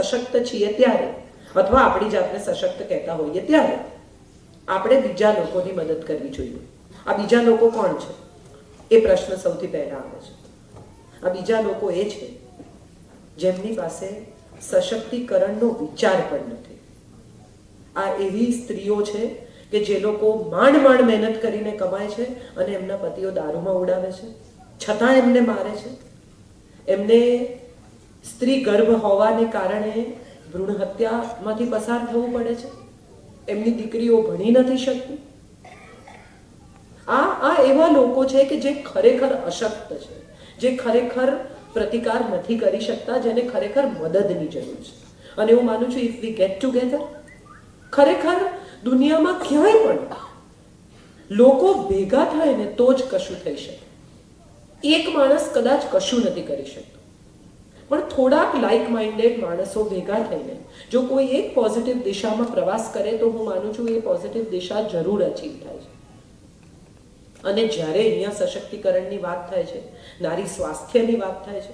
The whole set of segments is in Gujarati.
સશક્ત છીએ ત્યારે, અથવા આપણી જાતને સશક્ત કહેતા હોઈએ ત્યારે આપણે બીજા લોકોની મદદ કરવી જોઈએ. આ બીજા લોકો કોણ છે એ પ્રશ્ન સૌથી પહેલા આવે છે. આ બીજા લોકો એ છે જેમની પાસે સશક્તિકરણનો વિચાર પણ નથી. આ એવી સ્ત્રીઓ છે કે જે લોકો માંડ માંડ મહેનત કરીને કમાય છે અને એમના પતિઓ દારૂમાં ઉડાવે છે, છતાં એમને મારે છે. એમને સ્ત્રી ગર્ભ હોવાને કારણે ભ્રૂણ હત્યામાંથી પસાર થવું પડે છે. એમની દીકરીઓ ભણી નથી શકતી. આ એવા લોકો છે કે જે ખરેખર અશક્ત છે, જે ખરેખર પ્રતિકાર નથી કરી શકતા, જેને ખરેખર મદદની જરૂર છે. અને હું માનું છું ઇફ વી ગેટ ટુગેધર, ખરેખર દુનિયામાં ક્યાંય પણ લોકો ભેગા થાય ને તો જ કશું થઈ શકે. એક માણસ કદાચ કશું નથી કરી શકતો, પણ થોડાક લાઇક માઇન્ડેડ માણસો ભેગા થઈને જો કોઈ એક પોઝિટિવ દિશામાં પ્રવાસ કરે તો હું માનું છું એ પોઝિટિવ દિશા જરૂર અચીવ થાય છે. અને જ્યારે અહીંયા સશક્તિકરણની વાત થાય છે, નારી સ્વાસ્થ્યની વાત થાય છે,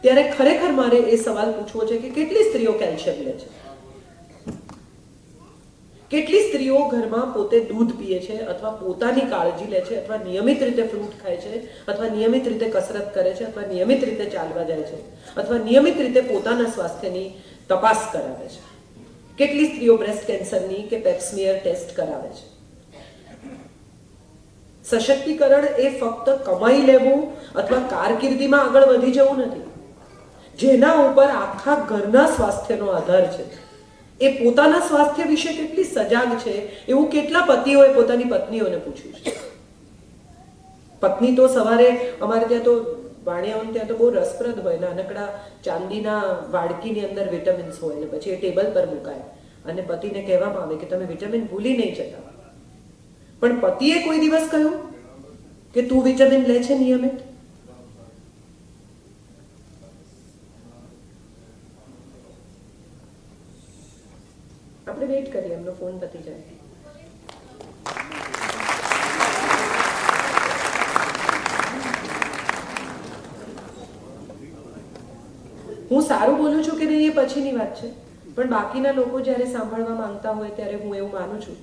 ત્યારે ખરેખર મારે એ સવાલ પૂછવો છે કે કેટલી સ્ત્રીઓ કેલ્શિયમ લે છે? કેટલી સ્ત્રીઓ ઘરમાં પોતે દૂધ પીએ છે, અથવા પોતાની કાળજી લે છે, અથવા નિયમિત રીતે ફ્રૂટ ખાય છે, અથવા નિયમિત રીતે કસરત કરે છે, અથવા નિયમિત રીતે ચાલવા જાય છે, અથવા નિયમિત રીતે પોતાના સ્વાસ્થ્યની તપાસ કરાવે છે? કેટલી સ્ત્રીઓ બ્રેસ્ટ કેન્સરની કે પેપ્સમિયર ટેસ્ટ કરાવે છે? સશક્તિકરણ એ ફક્ત કમાઈ લેવું અથવા કારકિર્દીમાં આગળ વધી જવું નથી. જેના ઉપર આખા ઘરના સ્વાસ્થ્યનો આધાર છે, એ પોતાના સ્વાસ્થ્ય વિશે કેટલી સજાગ છે એવું કેટલા પતિઓએ પોતાની પત્નીઓને પૂછ્યું છે. પત્ની તો સવારે અમારે ત્યાં તો વાણિયાઓને ત્યાં તો બહુ રસપ્રદ હોય, નાનકડા ચાંદીના વાડકીની અંદર વિટામિન્સ હોય ને પછી એ ટેબલ પર મુકાય અને પતિને કહેવામાં આવે કે તમે વિટામિન ભૂલી નહીં જતા. પણ પતિએ કોઈ દિવસ કહ્યું કે તું વિટામિન લે છે નિયમિત? આપણે વેઇટ કરીએ, એમનો ફોન પતી જાય. હું સારું બોલું છું કે નહીં એ પછીની વાત છે, પણ બાકીના લોકો જ્યારે સાંભળવા માંગતા હોય ત્યારે હું એવું માનું છું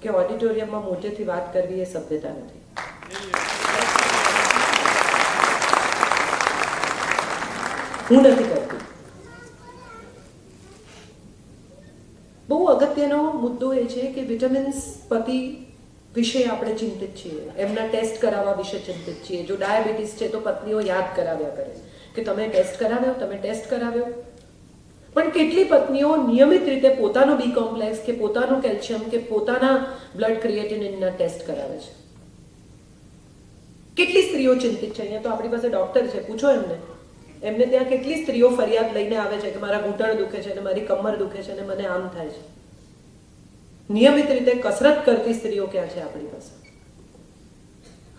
કે ઓડિટોરિયમમાં મોટેથી વાત કરવી એ સભ્યતા નથી. હું નથી કરતી. બહુ અગત્યનો મુદ્દો એ છે કે વિટામિન્સ પતિ વિશે આપણે ચિંતિત છીએ, એમના ટેસ્ટ કરાવવા વિશે ચિંતિત છીએ. જો ડાયાબિટીસ છે તો પત્નીઓ યાદ કરાવ્યા કરે કે તમે ટેસ્ટ કરાવ્યો, તમે ટેસ્ટ કરાવ્યો. પણ કેટલી પત્નીઓ નિયમિત રીતે પોતાનો બી કોમ્પ્લેક્સ કે પોતાનું કેલ્શિયમ કે પોતાના બ્લડ ક્રિએટિનિનના ટેસ્ટ કરાવે છે? કેટલી સ્ત્રીઓ ચિંતિત છે? અહીંયા તો આપણી પાસે ડોક્ટર છે, પૂછો એમને ત્યાં કેટલી સ્ત્રીઓ ફરિયાદ લઈને આવે છે કે મારા ઘૂંટણ દુખે છે અને મારી કમર દુખે છે અને મને આમ થાય છે. નિયમિત રીતે કસરત કરતી સ્ત્રીઓ ક્યાં છે આપણી પાસે?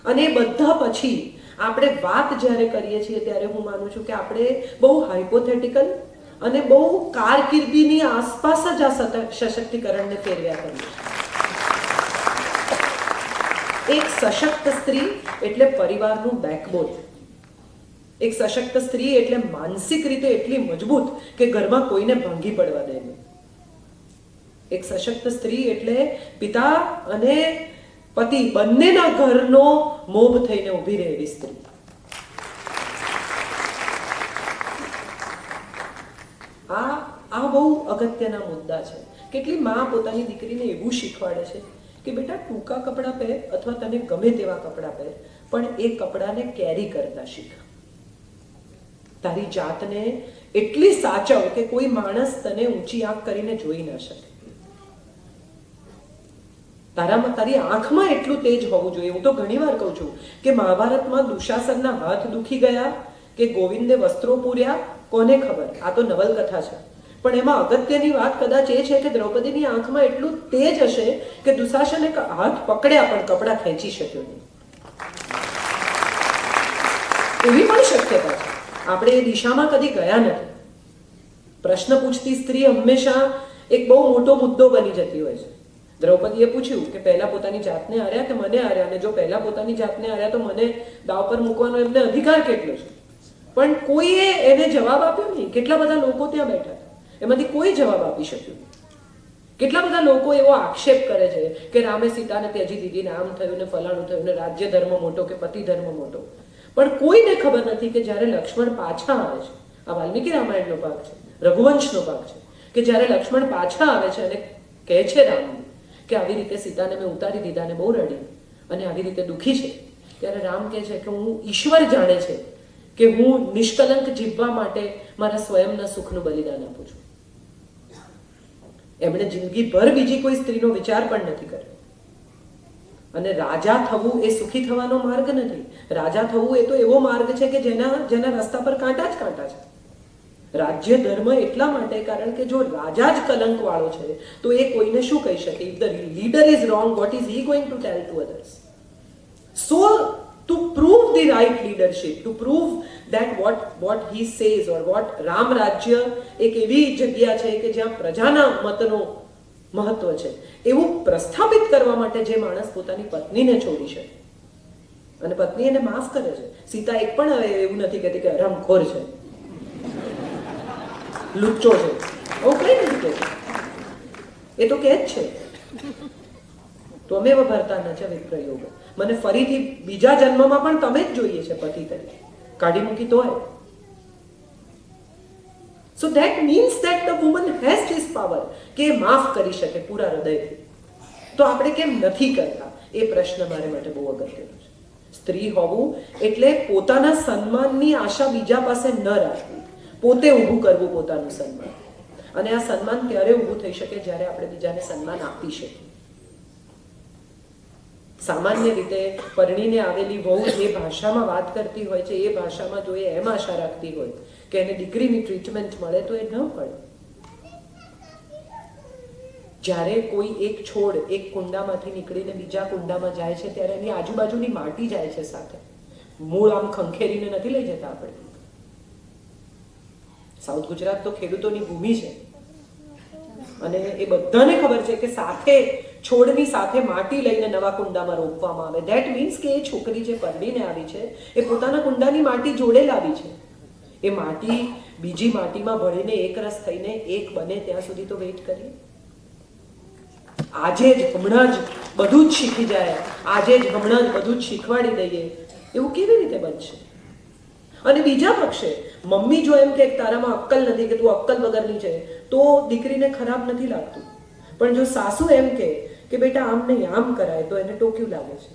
અને બધા પછી આપણે વાત જ્યારે કરીએ છીએ ત્યારે હું માનું છું કે આપણે બહુ હાઇપોથેટિકલ અને બહુ કારકિર્દીની આસપાસ જ આ સશક્તિકરણને ફેરવ્યા કરીએ. એક સશક્ત સ્ત્રી એટલે પરિવારનું બેકબોન. એક સશક્ત સ્ત્રી એટલે માનસિક રીતે એટલી મજબૂત કે ઘરમાં કોઈને ભાંગી પડવા દે નહીં. એક સશક્ત સ્ત્રી એટલે પિતા અને પતિ બંનેના ઘરનો મોભ થઈને ઊભી રહે એવી સ્ત્રી. આ બહુ અગત્યના મુદ્દા છે. કેટલી માં પોતાની દીકરીને એવું શીખવાડે છે કે બેટા ટૂંકા કપડાં પહેર અથવા તને ગમે તેવા કપડાં પહેર, પણ એ કપડાને કેરી કરતા શીખ. તારી જાતને એટલી સાચવ કે કોઈ માણસ તને ઊંચી આંખ કરીને જોઈ ન શકે. તારી આંખમાં એટલું તેજ હોવું જોઈએ. હું તો ઘણીવાર કહું છું કે મહાભારતમાં દુશાસનના હાથ દુખી ગયા કે ગોવિંદે વસ્ત્રો પૂર્યા, કોને ખબર? આ તો નવલકથા છે. પણ એમાં અગત્યની વાત કદાચ એ છે કે દ્રૌપદીની આંખમાં એટલું તેજ હશે કે દુશાસને હાથ પકડ્યા પણ કપડા ખેંચી શક્યો નહીં. એવી પણ શક્યતા છે. આપણે એ દિશામાં કદી ગયા નથી. પ્રશ્ન પૂછતી સ્ત્રી હંમેશા એક બહુ મોટો મુદ્દો બની જતી હોય છે. દ્રૌપદીએ પૂછ્યું કે પહેલા પોતાની જાતને હાર્યા કે મને હાર્યા, અને જો પહેલા પોતાની જાતને હાર્યા તો મને દાવ પર મૂકવાનો એમને અધિકાર કેટલો છે? પણ કોઈએ એને જવાબ આપ્યો નહીં. કેટલા બધા લોકો ત્યાં બેઠા હતા. એમાંથી કોઈ જવાબ આપી શક્યું નહીં. કેટલા બધા લોકો એવો આક્ષેપ કરે છે કે રામે સીતાને ત્યજી દીધી ને આમ થયું ને ફલાણું થયું ને રાજ્ય ધર્મ મોટો કે પતિ ધર્મ મોટો, પણ કોઈને ખબર નથી કે જ્યારે લક્ષ્મણ પાછા આવે છે, આ વાલ્મીકી રામાયણનો ભાગ છે, રઘુવંશનો ભાગ છે, કે જ્યારે લક્ષ્મણ પાછા આવે છે અને કહે છે રામને કે આવી રીતે સીતાને મેં ઉતારી દીધા ને બહુ રડી અને આવી રીતે દુઃખી છે, ત્યારે રામ કહે છે કે હું ઈશ્વર જાણે છે કે હું નિષ્કલંક જીવવા માટે મારા સ્વયંના સુખનું બલિદાન આપું છું. એમણે જિંદગીભર બીજી કોઈ સ્ત્રીનો વિચાર પણ નથી કર્યો. અને રાજા થવું એ સુખી થવાનો માર્ગ નથી. રાજા થવું એ તો એવો માર્ગ છે કે જેના રસ્તા પર કાંટા જ કાંટા છે. રાજ્ય ધર્મ એટલા માટે કારણ કે જો રાજા જ કલંક વાળો છે તો એ કોઈને શું કહી શકે? If the leader is wrong, what is he going to tell to others? So to prove the right leadership, to prove that what he says or what Ram રાજ્ય એક એવી જગ્યા છે કે જ્યાં પ્રજાના મતનો મહત્વ છે એવું પ્રસ્થાપિત કરવા માટે જે માણસ પોતાની પત્નીને છોડી શકે અને પત્ની એને માફ કરે છે. સીતા એક પણ એવું નથી કહેતી કે હરામખોર છે, લુચ્ચો છે, આવું કઈ નથી કહેતી. એ તો કહે જ છે ત્વમેવ ભર્તા ન ચ વિપ્રયોગ, મને ફરીથી બીજા જન્મમાં પણ તમે જ જોઈએ છે પતિ તરીકે, કાઢી મૂકી તોય. So that means that the woman has this power કે માફ કરી શકે પૂરા હૃદયથી. તો આપણે કેમ નથી કરતા એ પ્રશ્ન મારે માટે બહુ અગત્યનો છે. સ્ત્રી હોવું એટલે પોતાના સન્માનની આશા બીજા પાસે ન રાખવી, પોતે ઊભું કરવું પોતાનું સન્માન. અને આ સન્માન ત્યારે ઊભું થઈ શકે જ્યારે આપણે બીજાને સન્માન આપી શકીએ. સામાન્ય રીતે પરણીને આવેલી વહુ જે ભાષામાં વાત કરતી હોય છે એ ભાષામાં જો એ એમ આશા રાખતી હોય કે એને દીકરીની ટ્રીટમેન્ટ મળે તો એ ન મળે. જ્યારે કોઈ એક છોડ એક કુંડામાંથી નીકળીને બીજા કુંડામાં જાય છે ત્યારે એની આજુબાજુની માટી જાય છે સાથે, મૂળ આમ ખંખેરીને નથી લઈ જતા આપણે. સાઉથ ગુજરાત તો ખેડૂતોની ભૂમિ છે અને એ બધાને ખબર છે કે સાથે છોડની સાથે માટી લઈને નવા કુંડામાં રોપવામાં આવે. ધેટ મીન્સ કે એ છોકરી જે પરણીને આવી છે એ પોતાના કુંડાની માટી જોડે લાવી છે. એ માટી બીજી માટીમાં ભળીને એક રસ થઈને એક બને ત્યાં સુધી તો વેઇટ કરીએ. આજે જ હમણાં જ બધું જ શીખી જાય, આજે જ હમણાં જ બધું જ શીખવાડી દઈએ એવું કેવી રીતે બનશે? અને બીજા પક્ષે મમ્મી જો એમ કે તારામાં અક્કલ નથી, કે તું અક્કલ વગરની છે, તો દીકરીને ખરાબ નથી લાગતું. પણ જો સાસુ એમ કે બેટા આમ નહીં આમ કરાય તો એને ટોક્યું લાગે છે.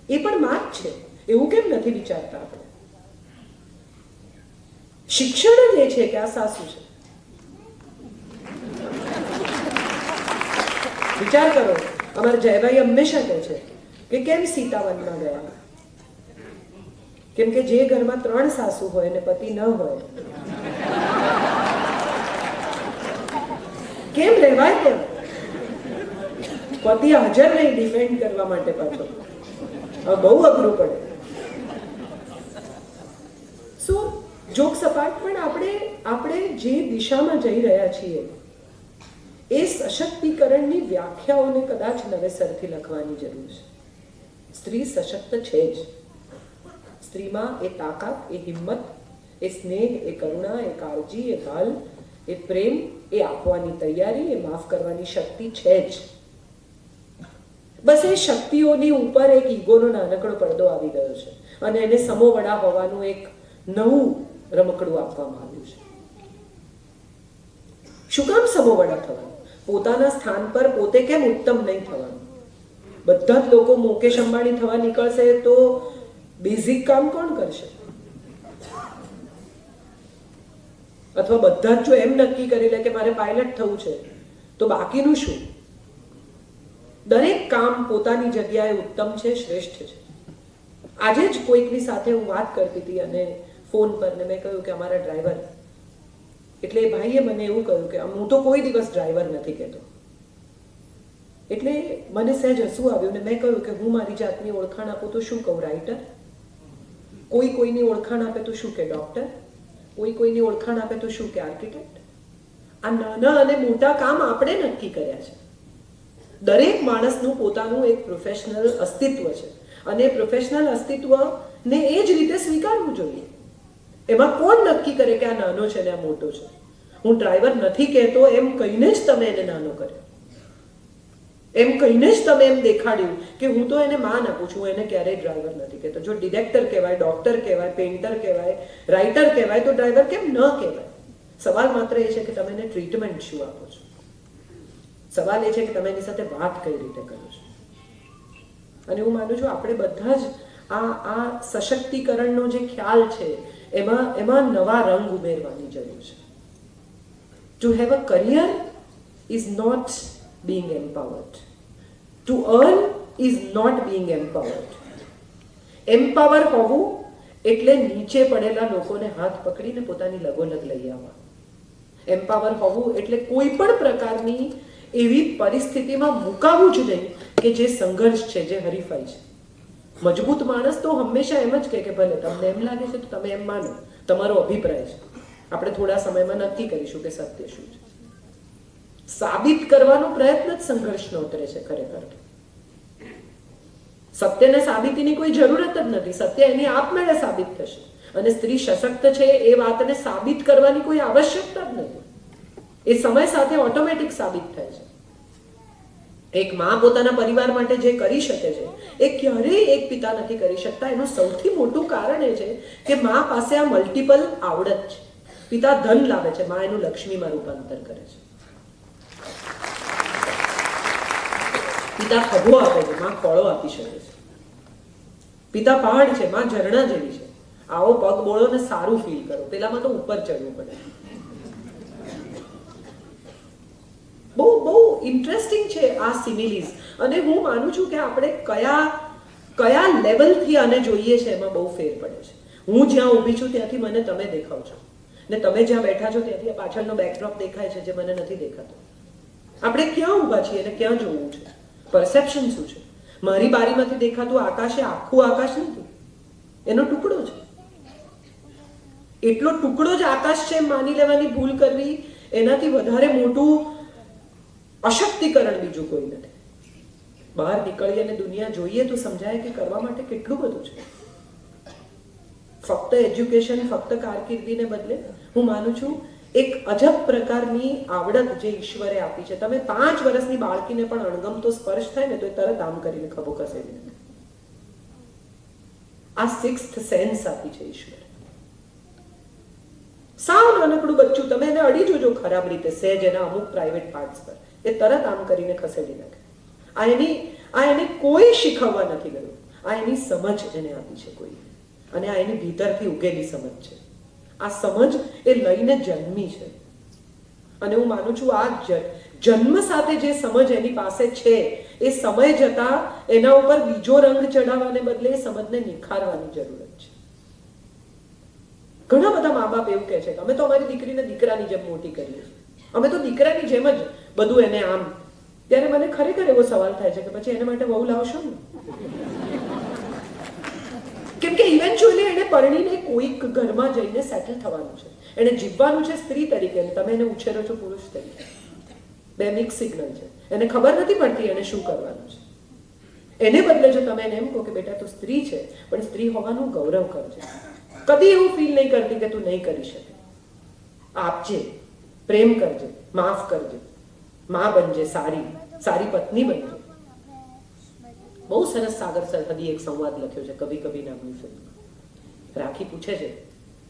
એ પણ માં જ છે, એવું કેમ નથી વિચારતા આપણે? શિક્ષણ જ એ છે કે આ સાસુ છે. વિચાર કરો, અમારા જયભાઈ હંમેશા કહે છે કે કેમ સીતાવનમાં ગયા? કેમ કે જે ઘરમાં 3 સાસુ હોય ને પતિ ન હોય કેમ રહેવાય? કેમ પતિ હાજર નહીં ડિફેન્ડ કરવા માટે? પાછો બહુ અઘરું પડે. સો જોક સપાટ, પણ આપણે જે દિશામાં જઈ રહ્યા છીએ એ સશક્તિકરણની વ્યાખ્યાઓને કદાચ નવેસરથી લખવાની જરૂર છે. સ્ત્રી સશક્ત છે જ. સ્ત્રીમાં એ તાકાત, એ હિંમત, એ સ્નેહ, એ કરુણા, એ કાળજી, એ ભાલ, એ પ્રેમ, એ આપવાની તૈયારી, એ માફ કરવાની શક્તિ છે જ. બસ એ શક્તિઓની ઉપર એક ઈગોનો નાનકડો પડદો આવી ગયો છે અને એને સમોવડા હોવાનું એક નવું રમકડું આપવામાં આવ્યું છે. શું કામ સમોવડા થવાનું? પોતાના સ્થાન પર પોતે કેમ ઉત્તમ નહીં થવાનું? બધા જ લોકો મુકેશ અંબાણી થવા નીકળશે તો બેઝિક કામ કોણ કરશે? અથવા બધા જ જો એમ નક્કી કરી લે કે મારે પાયલટ થવું છે તો બાકીનું શું? દરેક કામ પોતાની જગ્યાએ ઉત્તમ છે, શ્રેષ્ઠ છે. આજે જ કોઈકની સાથે હું વાત કરતી હતી અને ફોન પર ને મેં કહ્યું કે અમારા ડ્રાઈવર, એટલે એ ભાઈએ મને એવું કહ્યું કે હું તો કોઈ દિવસ ડ્રાઈવર નથી કહેતો. એટલે મને સહેજ હસવું આવ્યું ને મેં કહ્યું કે હું મારી જાતની ઓળખાણ આપું તો શું કહું? રાઇટર. કોઈ કોઈની ઓળખાણ આપે તો શું કે ડોક્ટર? કોઈ કોઈની ઓળખાણ આપે તો શું કે આર્કિટેક્ટ? આ નાના અને મોટા કામ આપણે નક્કી કર્યા છે. દરેક માણસનું પોતાનું એક પ્રોફેશનલ અસ્તિત્વ છે અને પ્રોફેશનલ અસ્તિત્વને એ જ રીતે સ્વીકારવું જોઈએ. એમાં કોણ નક્કી કરે કે આ નાનો છે ને આ મોટો છે? હું ડ્રાઈવર નથી કહેતો એમ કહીને જ તમે એને નાનો કર્યો, એમ કહીને જ તમે એમ દેખાડ્યું કે હું તો એને માન આપું છું, એને ક્યારેય ડ્રાઈવર નથી કહેતો. જો ડિરેક્ટર કહેવાય, ડોક્ટર કહેવાય, પેઇન્ટર કહેવાય, રાઇટર કહેવાય, તો ડ્રાઈવર કેમ ન કહેવાય? સવાલ માત્ર એ છે કે તમે એને ટ્રીટમેન્ટ શું આપો છો. સવાલ એ છે કે તમે એની સાથે વાત કઈ રીતે કરો છો. અને હું માનું છું આપણે બધા જ આ સશક્તિકરણનો જે ખ્યાલ છે એમાં નવા રંગ ઉમેરવાની જરૂર છે. To have a career is not being empowered. To earn is not being empowered. Empower હોવું એટલે નીચે પડેલા લોકોને હાથ પકડીને પોતાની લગોલગ લઈ આવવા. એમ્પાવર હોવું એટલે કોઈ પણ પ્રકારની એવી પરિસ્થિતિમાં મુકાવું જ નહીં કે જે સંઘર્ષ છે, જે હરીફાઈ છે. મજબૂત માણસ તો હંમેશા એમ જ કહે કે ભલે તમને એમ લાગે છે તો તમે એમ માનો, તમારો અભિપ્રાય છે, આપણે થોડા સમયમાં નક્કી કરીશું કે સત્ય શું છે. સાબિત કરવાનો પ્રયત્ન જ સંઘર્ષનો ઉતરે છે. ખરેખર સત્યને સાબિતીની કોઈ જરૂરત જ નથી. સત્ય એની આપમેળે સાબિત થશે. અને સ્ત્રી સશક્ત છે એ વાતને સાબિત કરવાની કોઈ આવશ્યકતા જ નથી. એ સમય સાથે ઓટોમેટિક સાબિત થાય છે. એક માં પોતાના પરિવાર માટે જે કરી શકે છે એ ક્યારેય એક પિતા નથી કરી શકતા. એનું સૌથી મોટું કારણ એ છે કે માં પાસે આ મલ્ટિપલ આવડત છે. પિતા ધન લાવે છે, માં એનું લક્ષ્મીમાં રૂપાંતર કરે છે. પિતા ખભો આપે છે, માં ખોળો આપી શકે છે. પિતા પહાડ છે, માં ઝરણા જેવી છે. આવો પગ બોળો ને સારું ફીલ કરો. પેલામાં તો ઉપર ચડવું પડે. બહુ બહુ ઇન્ટરેસ્ટિંગ છે આ સિમિલીઝ. અને હું માનું છું કે આપણે કયા લેવલથી આને જોઈએ છે એમાં બહુ ફેર પડે છે. હું જ્યાં ઊભી છું ત્યાંથી મને તમે દેખાવ છો, ને તમે જ્યાં બેઠા છો ત્યાંથી પાછળનો બેકડ્રોપ દેખાય છે જે મને નથી દેખાતો. આપણે ક્યાં ઊભા છીએ અને ક્યાં જોવું છે? પરસેપ્શન શું છે? મારી બારીમાંથી દેખાતું આકાશ એ આખું આકાશ નથી, એનો ટુકડો છે. એટલો ટુકડો જ આકાશ છે માની લેવાની ભૂલ કરવી એનાથી વધારે મોટું અશક્તિકરણ બીજું કોઈ નથી. બહાર નીકળીએ અને દુનિયા જોઈએ તો સમજાય કે કરવા માટે કેટલું બધું છે. ફક્ત એજ્યુકેશન, ફક્ત કારકિર્દીને બદલે હું માનું છું એક અજબ પ્રકારની આવડત જે ઈશ્વરે આપી છે. તમે 5 વર્ષની બાળકીને પણ અણગમતો સ્પર્શ થાય ને તો એ તરત આમ કરીને ખભો ખસેડી દે. આ 6th સેન્સ આપી છે ઈશ્વરે. સાવ નાનકડું બચ્ચું તમે એને અડી જોજો ખરાબ રીતે સહેજ એના અમુક પ્રાઇવેટ પાર્ટ્સ પર, એ તરત આમ કરીને ખસેડી નાખે. આ એને કોઈ શીખવવા નથી ગયું. આ એની સમજ એને આપી છે કોઈ, અને આ એની ભીતરથી ઉગેલી સમજ છે. આ સમજ એ લઈને જન્મી છે. અને હું માનું છું આ જન્મ સાથે જે સમજ એની પાસે છે એ સમય જતા એના ઉપર બીજો રંગ ચડાવવાને બદલે એ સમજને નિખારવાની જરૂરત છે. ઘણા બધા મા બાપ એવું કહે છે કે અમે તો અમારી દીકરીને દીકરાની જેમ મોટી કરીએ છીએ, અમે તો દીકરાની જેમ જ બધું એને આમ. ત્યારે મને ખરેખર એવો સવાલ થાય છે કે પછી એને માટે વહુ લાવશો ને? કેમ કે ઇવેન્ચ્યુઅલી એને પરણીને કોઈક ઘરમાં જઈને સેટલ થવાનું છે. એને જીવવાનું છે સ્ત્રી તરીકે, તમે એને ઉછેરો છો પુરુષ તરીકે. બે મિક્સ સિગ્નલ છે. એને ખબર નથી પડતી એને શું કરવાનું છે. એને બદલે જો તમે એને એમ કહો કે બેટા તું સ્ત્રી છે પણ સ્ત્રી હોવાનું ગૌરવ કરજે, કદી એવું ફીલ નહીં કરતી કે તું નહીં કરી શકે, આપજે, પ્રેમ કરજે, માફ કરજે, માં બનજે, સારી પત્ની બનજે. બહુ સરસ સાગર સરહદી એક સંવાદ લખ્યો છે કભી કભી નામની ફિલ્મમાં. રાખી પૂછે છે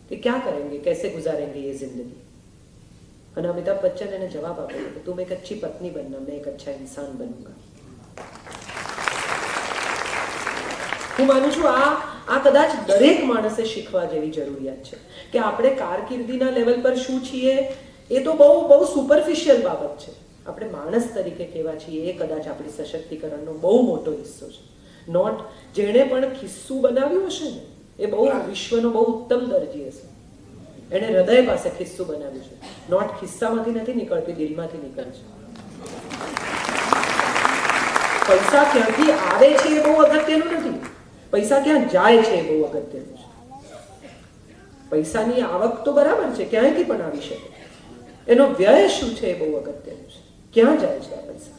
કે ક્યાં કરેંગે, कैसे गुजारेंगे ये जिंदगी? અને અમિતાભ બચ્ચન એને જવાબ આપે કે તુમ એક अच्छी पत्नी बनना, मैं एक अच्छा इंसान बनूंगा. હું માનું છું આ કદાચ દરેક માણસે શીખવા જેવી જરૂરિયાત છે કે આપણે કારકિર્દીના લેવલ પર શું છીએ એ તો બહુ સુપરફિશિયલ બાબત છે. આપણે માણસ તરીકે કેવા છીએ એ કદાચ આપણી સશક્તિકરણનો બહુ મોટો હિસ્સો છે. નોટ જેણે પણ ખિસ્સું બનાવ્યું હશે ને એ બહુ વિશ્વનો બહુ ઉત્તમ દરજી હશે. એણે હૃદય પાસે ખિસ્સું બનાવ્યું છે. નોટ ખિસ્સામાંથી નથી નીકળતી, દિલમાંથી નીકળે છે. પૈસા ક્યાંથી આવે છે એ બહુ અગત્યનું નથી, પૈસા ક્યાં જાય છે એ બહુ અગત્યનું છે. પૈસાની આવક તો બરાબર છે, ક્યાંયથી પણ આવી શકે, એનો વ્યય શું છે એ બહુ અગત્યનું છે. ક્યાં જાય છે આ પૈસા?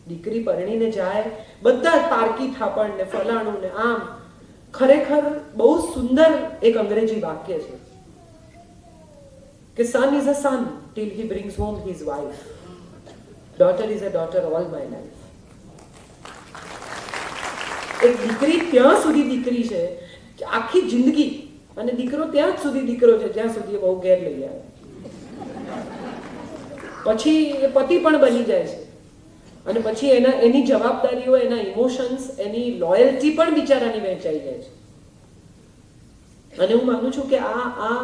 દીકરી પરણીને જાય, બધા જ પારકી થાપણ ને ફલાણું ને આમ, ખરેખર બહુ સુંદર એક અંગ્રેજી વાક્ય છે કે son is a son till he brings home his wife, daughter is a daughter all my life. એક દીકરી ત્યાં સુધી દીકરી છે આખી જિંદગી, અને દીકરો ત્યાં જ સુધી દીકરો છે જ્યાં સુધી બહુ ઘેર લઈ આવે, પછી એ પતિ પણ બની જાય છે, અને પછી એની જવાબદારીઓ, એના ઇમોશન્સ, એની લોયલ્ટી પણ બિચારાની વહેંચાઈ જાય છે. અને હું માનું છું કે આ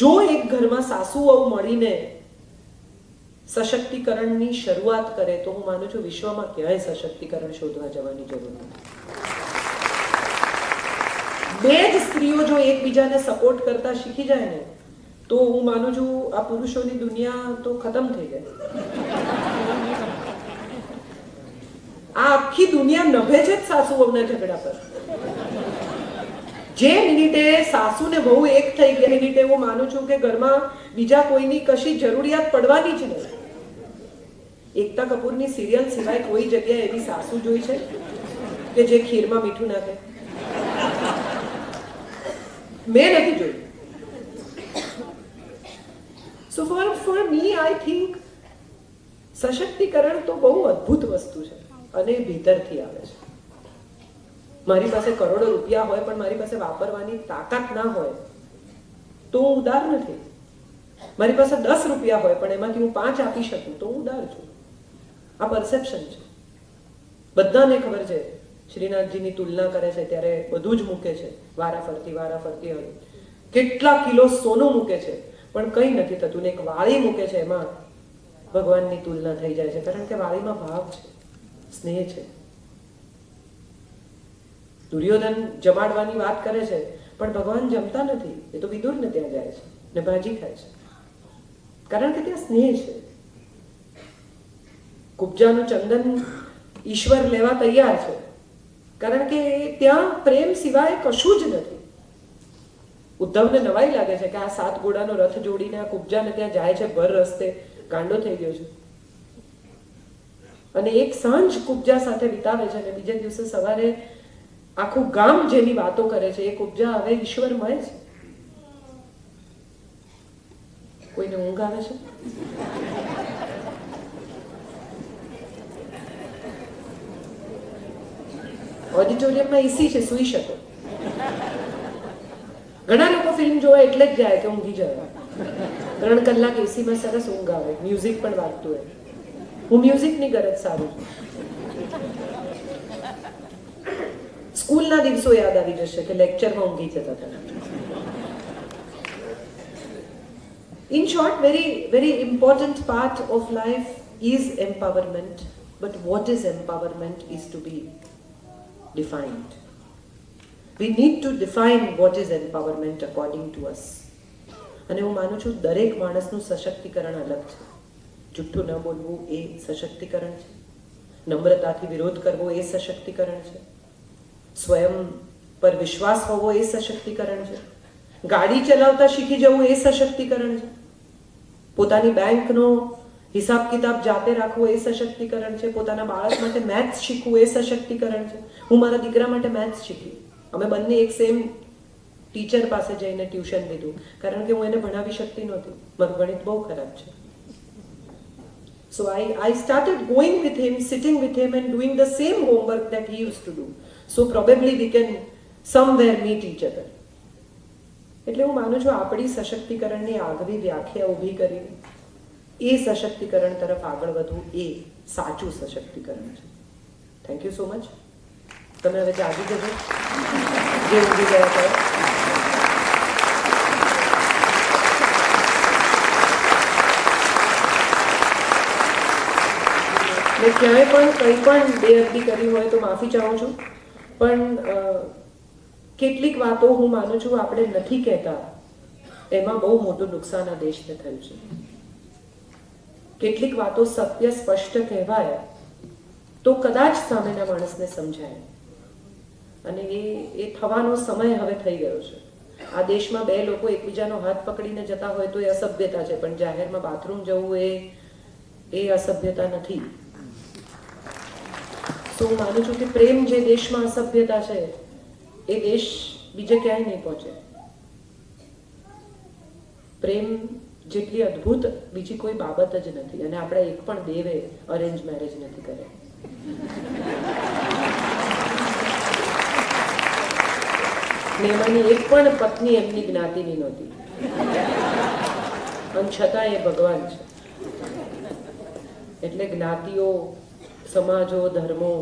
જો એક ઘરમાં સાસુ વહુ મળીને સશક્તિકરણની શરૂઆત કરે તો હું માનું છું વિશ્વમાં ક્યાંય સશક્તિકરણ શોધવા જવાની જરૂર નથી. બે જ સ્ત્રીઓ જો એકબીજાને સપોર્ટ કરતા શીખી જાય ને તો હું માનું છું આ પુરુષોની દુનિયા તો ખતમ થઈ જાય. આ આખી દુનિયા નભે છે જ સાસુ વહુના ઝઘડા પર. જે મિનિટે સાસુ ને વહુ એક થઈ ગયા મિનિટે હું માનું છું કે ઘરમાં બીજા કોઈની કશી જરૂરિયાત પડવાની જ નથી. એકતા કપૂરની સિરિયલ સિવાય કોઈ જગ્યાએ એવી સાસુ જોઈ છે કે જે ખીરમાં મીઠું નાખે? મેં નથી જોયું. સો ફોર મી આઈ થિંક સશક્તિકરણ તો બહુ અદ્ભુત વસ્તુ છે અને ભીતરથી આવે છે. મારી પાસે કરોડો રૂપિયા હોય પણ મારી પાસે વાપરવાની તાકાત ના હોય તો હું ઉદાર નથી. મારી પાસે 10 રૂપિયા હોય પણ એમાંથી હું 5 આપી શકું તો હું ઉદાર છું. આ પરસેપ્શન છે. બધાને ખબર છે શ્રીનાથજીની તુલના કરે છે ત્યારે બધું જ મૂકે છે, વારાફરતી હોય, કેટલા કિલો સોનું મૂકે છે પણ કંઈ નથી થતું. ને એક વાળી મૂકે છે એમાં ભગવાનની તુલના થઈ જાય છે, કારણ કે વાળીમાં ભાવ છે, સ્નેહ છે. દુર્યોધન જમાડવાની વાત કરે છે પણ ભગવાન જમતા નથી, એ તો વિદુરને ત્યાં જાય છે ને ભાજી ખાય છે, કારણ કે ત્યાં સ્નેહ છે. કુબ્જાનું ચંદન ઈશ્વર લેવા તૈયાર છે કારણ કે ત્યાં પ્રેમ સિવાય કશું જ નથી. ઉદ્ધવને નવાઈ લાગે છે કે આ 7 ઘોડાનો રથ જોડીને આ કુબ્જાને ત્યાં જાય છે, ભર રસ્તે ગાંડો થઈ ગયો છે, અને એક સાંજ કુબ્જા સાથે વિતાવે છે અને બીજે દિવસે સવારે આખું ગામ જેની વાતો કરે છે એ કુબ્જા હવે ઈશ્વરમય છે. કોઈને ઊંઘ આવે છે? ઓડિટોરિયમમાં એસી છે, સૂઈ શકો. ઘણા લોકો ફિલ્મ જોવા એટલે જ જાય કે ઊંઘી જાય. 3 કલાક એસીમાં સરસ ઊંઘ આવે, મ્યુઝિક પણ વાગતું હોય. હું મ્યુઝિકની ગરજ સારું છું. સ્કૂલના દિવસો યાદ આવી જશે કે લેક્ચરમાં ઊંઘી જતા હતા. In short, very important part of life is empowerment, but what is empowerment is to be defined. We need to define what is empowerment according to us. અને હું માનું છું દરેક માણસનું સશક્તિકરણ અલગ છે. જુઠ્ઠું ન બોલવું એ સશક્તિકરણ છે, નમ્રતાથી વિરોધ કરવો એ સશક્તિકરણ છે, સ્વયં પર વિશ્વાસ હોવો એ સશક્તિકરણ છે, ગાડી ચલાવતા શીખી જવું એ સશક્તિકરણ છે, પોતાની બેંકનો હિસાબ કિતાબ જાતે રાખવો એ સશક્તિકરણ છે, પોતાના બાળક માટે મેથ્સ શીખવું એ સશક્તિકરણ છે. હું મારા દીકરા માટે મેથ્સ શીખી. અમે બંને એક સેમ ટીચર પાસે જઈને ટ્યુશન લીધું કારણ કે હું એને ભણાવી શકતી નહોતી, મારું ગણિત બહુ ખરાબ છે. So I started going with him, sitting with him and doing the same homework that he used to do. So probably we can somewhere meet each other. એટલે હું માનું છું આપણી સશક્તિકરણની આગવી વ્યાખ્યા ઊભી કરી એ સશક્તિકરણ તરફ આગળ વધવું એ સાચું સશક્તિકરણ છે. Thank you so much. તમે હવે જાગી જજો જે ઊભી ગયા હતા. મેં ક્યાંય પણ કંઈ પણ બેઅદબી કરી હોય તો માફી ચાહું છું, પણ કેટલીક વાતો હું માનું છું આપણે નથી કહેતા એમાં બહુ મોટું નુકસાન આ દેશને થયું છે. કેટલીક વાતો સત્ય સ્પષ્ટ કહેવાય તો કદાચ સામેના માણસને સમજાય, અને એ થવાનો સમય હવે થઈ ગયો છે. આ દેશમાં 2 લોકો એકબીજાનો હાથ પકડીને જતા હોય તો એ અસભ્યતા છે, પણ જાહેરમાં બાથરૂમ જવું એ અસભ્યતા નથી. તો હું માનું છું કે પ્રેમ જે દેશમાં અસભ્યતા છે એ દેશ બીજે ક્યાંય નહીં પહોંચે. પ્રેમ જેટલી અદ્ભુત બીજી કોઈ બાબત જ નથી. અને આપણે એક પણ દેવે અરેન્જ મેરેજ નથી કર્યા. ને એમાંની એક પણ પત્ની એમની જ્ઞાતિની નહોતી, અને છતાં એ ભગવાન છે. એટલે જ્ઞાતિઓ, સમાજો, ધર્મો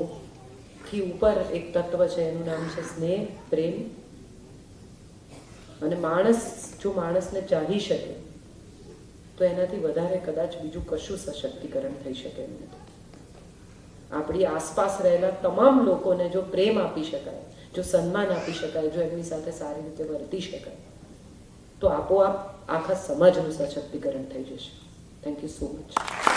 થી ઉપર એક તત્વ છે, એનું નામ છે સ્નેહ, પ્રેમ. અને માણસ જો માણસને ચાહી શકે તો એનાથી વધારે કદાચ બીજું કશું સશક્તિકરણ થઈ શકે એમ નથી. આપણી આસપાસ રહેલા તમામ લોકોને જો પ્રેમ આપી શકાય, જો સન્માન આપી શકાય, જો એમની સાથે સારી રીતે વર્તી શકાય, તો આપોઆપ આખા સમાજનું સશક્તિકરણ થઈ જશે. Thank you so much.